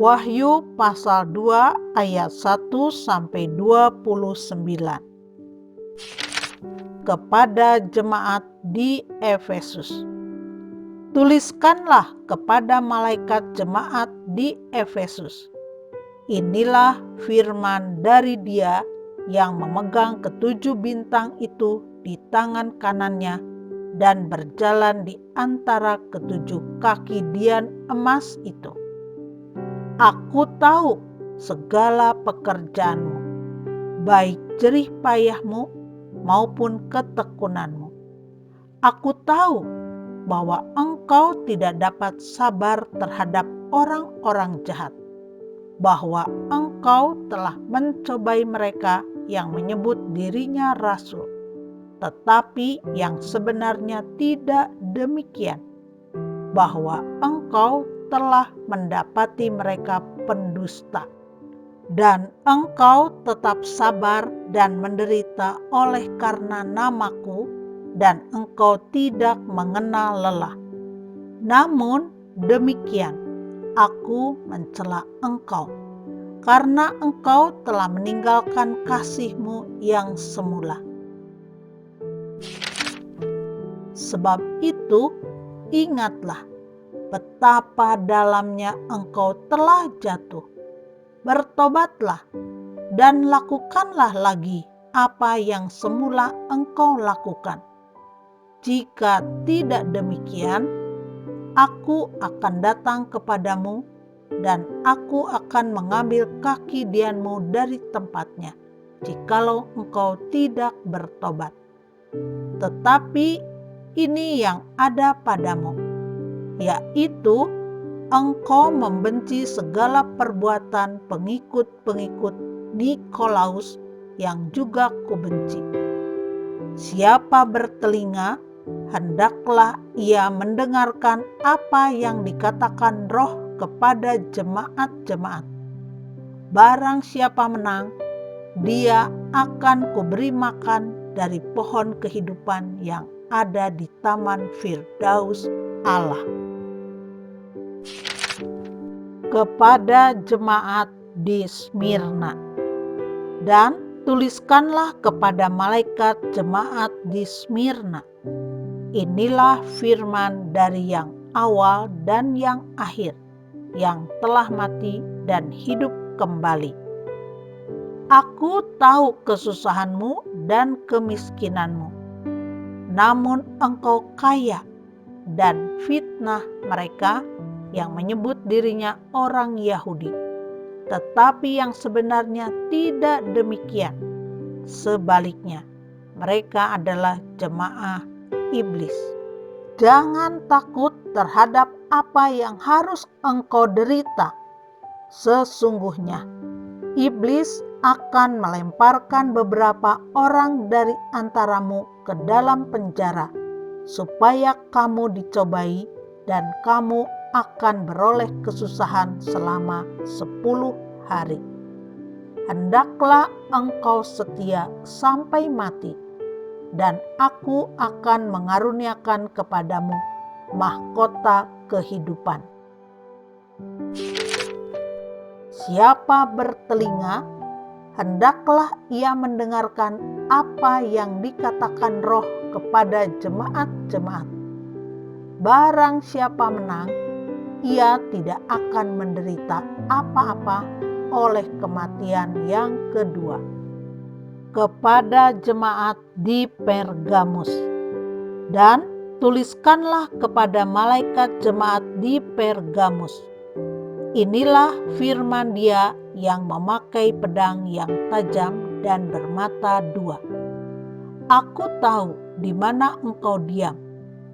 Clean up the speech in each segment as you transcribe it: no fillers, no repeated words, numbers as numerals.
Wahyu pasal 2 ayat 1-29. Kepada jemaat di Efesus. Tuliskanlah kepada malaikat jemaat di Efesus. Inilah firman dari Dia yang memegang ketujuh bintang itu di tangan kanannya dan berjalan di antara ketujuh kaki dian emas itu. Aku tahu segala pekerjaanmu, baik jerih payahmu maupun ketekunanmu. Aku tahu bahwa engkau tidak dapat sabar terhadap orang-orang jahat, bahwa engkau telah mencobai mereka yang menyebut dirinya rasul, tetapi yang sebenarnya tidak demikian, bahwa engkau telah mendapati mereka pendusta, dan engkau tetap sabar dan menderita oleh karena namaku, dan engkau tidak mengenal lelah. Namun demikian, aku mencela engkau, karena engkau telah meninggalkan kasihmu yang semula. Sebab itu, ingatlah betapa dalamnya engkau telah jatuh. Bertobatlah dan lakukanlah lagi apa yang semula engkau lakukan. Jika tidak demikian, aku akan datang kepadamu dan aku akan mengambil kaki dianmu dari tempatnya, jikalau engkau tidak bertobat. Tetapi ini yang ada padamu, yaitu engkau membenci segala perbuatan pengikut-pengikut Nikolaus yang juga kubenci. Siapa bertelinga, hendaklah ia mendengarkan apa yang dikatakan Roh kepada jemaat-jemaat. Barang siapa menang, dia akan kuberi makan dari pohon kehidupan yang ada di taman Firdaus Allah. Kepada jemaat di Smyrna. Dan tuliskanlah kepada malaikat jemaat di Smyrna. Inilah firman dari yang awal dan yang akhir, yang telah mati dan hidup kembali. Aku tahu kesusahanmu dan kemiskinanmu, namun engkau kaya, dan fitnah mereka yang menyebut dirinya orang Yahudi, tetapi yang sebenarnya tidak demikian. Sebaliknya, mereka adalah jemaah iblis. Jangan takut terhadap apa yang harus engkau derita. Sesungguhnya, iblis akan melemparkan beberapa orang dari antaramu ke dalam penjara, supaya kamu dicobai dan kamu akan beroleh kesusahan selama 10 hari. Hendaklah engkau setia sampai mati, dan aku akan mengaruniakan kepadamu mahkota kehidupan. Siapa bertelinga, hendaklah ia mendengarkan apa yang dikatakan Roh kepada jemaat-jemaat. Barang siapa menang, ia tidak akan menderita apa-apa oleh kematian yang kedua. Kepada jemaat di Pergamus. Dan tuliskanlah kepada malaikat jemaat di Pergamus. Inilah firman Dia yang memakai pedang yang tajam dan bermata dua. Aku tahu di mana engkau diam,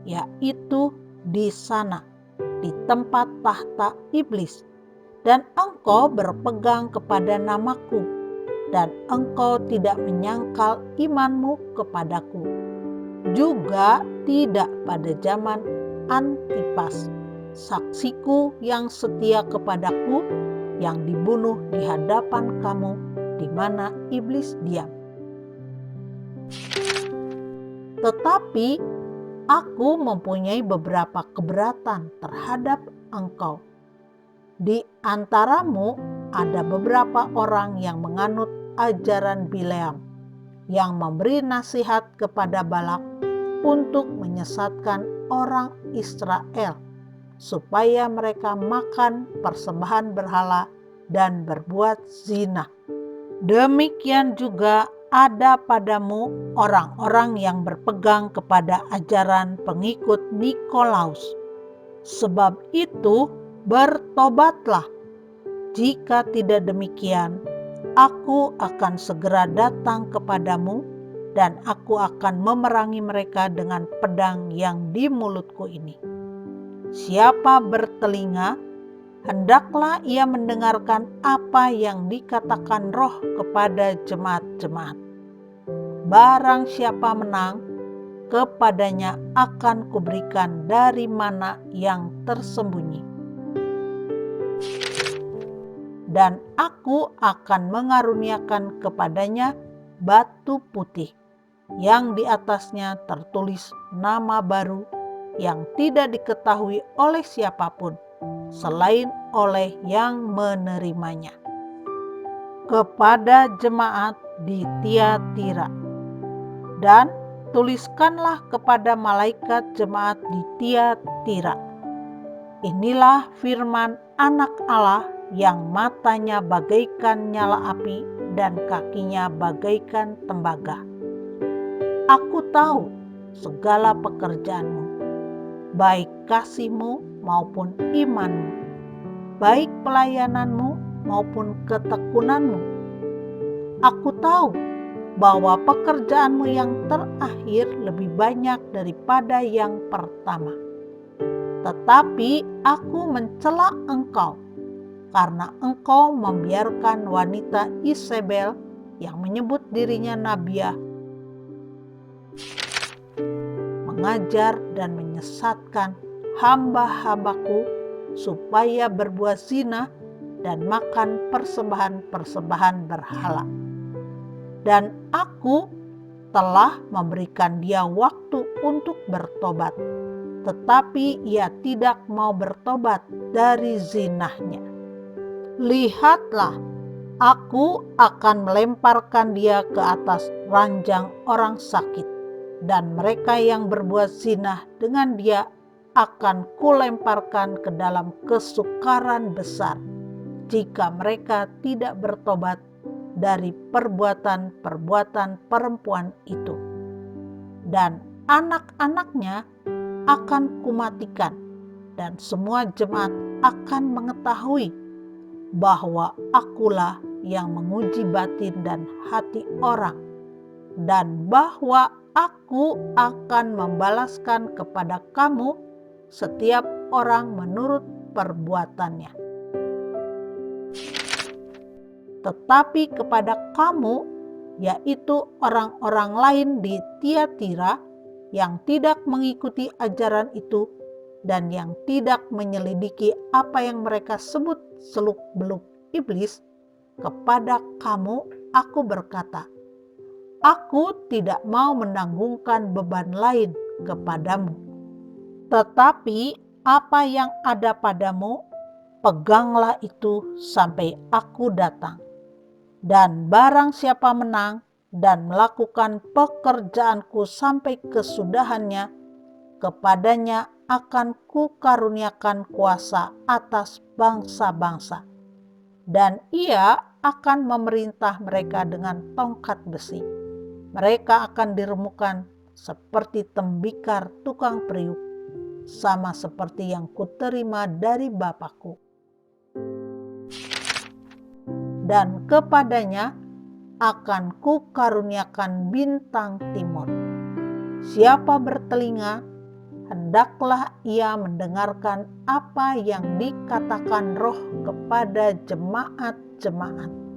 yaitu di sana, di tempat tahta iblis, dan engkau berpegang kepada namaku, dan engkau tidak menyangkal imanmu kepadaku, juga tidak pada zaman Antipas, saksiku yang setia kepadaku, yang dibunuh di hadapan kamu, di mana iblis diam. Tetapi aku mempunyai beberapa keberatan terhadap engkau. Di antaramu ada beberapa orang yang menganut ajaran Bileam, yang memberi nasihat kepada Balak untuk menyesatkan orang Israel, supaya mereka makan persembahan berhala dan berbuat zina. Demikian juga ada padamu orang-orang yang berpegang kepada ajaran pengikut Nikolaus. Sebab itu bertobatlah. Jika tidak demikian, aku akan segera datang kepadamu dan aku akan memerangi mereka dengan pedang yang di mulutku ini. Siapa bertelinga, hendaklah ia mendengarkan apa yang dikatakan Roh kepada jemaat-jemaat. Barang siapa menang, kepadanya akan kuberikan dari mana yang tersembunyi. Dan aku akan mengaruniakan kepadanya batu putih, yang di atasnya tertulis nama baru yang tidak diketahui oleh siapapun, selain oleh yang menerimanya. Kepada jemaat di Tiatira. Dan tuliskanlah kepada malaikat jemaat di Tiatira. Inilah firman Anak Allah yang matanya bagaikan nyala api dan kakinya bagaikan tembaga. Aku tahu segala pekerjaanmu, baik kasihmu maupun imanmu, baik pelayananmu maupun ketekunanmu. Aku tahu bahwa pekerjaanmu yang terakhir lebih banyak daripada yang pertama. Tetapi aku mencela engkau, karena engkau membiarkan wanita Isabel yang menyebut dirinya nabiah mengajar dan menyesatkan hamba-hambaku supaya berbuat zina dan makan persembahan-persembahan berhala. Dan aku telah memberikan dia waktu untuk bertobat, tetapi ia tidak mau bertobat dari zinahnya. Lihatlah, aku akan melemparkan dia ke atas ranjang orang sakit, dan mereka yang berbuat zina dengan dia akan kulemparkan ke dalam kesukaran besar, jika mereka tidak bertobat dari perbuatan-perbuatan perempuan itu. Dan anak-anaknya akan kumatikan, dan semua jemaat akan mengetahui bahwa akulah yang menguji batin dan hati orang, dan bahwa aku akan membalaskan kepada kamu setiap orang menurut perbuatannya. Tetapi kepada kamu, yaitu orang-orang lain di Tiatira yang tidak mengikuti ajaran itu dan yang tidak menyelidiki apa yang mereka sebut seluk-beluk iblis, kepada kamu aku berkata, aku tidak mau menanggungkan beban lain kepadamu. Tetapi apa yang ada padamu, peganglah itu sampai aku datang. Dan barang siapa menang dan melakukan pekerjaanku sampai kesudahannya, kepadanya akan kukaruniakan kuasa atas bangsa-bangsa. Dan ia akan memerintah mereka dengan tongkat besi. Mereka akan diremukkan seperti tembikar tukang periuk, sama seperti yang kuterima dari Bapakku. Dan kepadanya akan kukaruniakan bintang timur. Siapa bertelinga, hendaklah ia mendengarkan apa yang dikatakan Roh kepada jemaat-jemaat.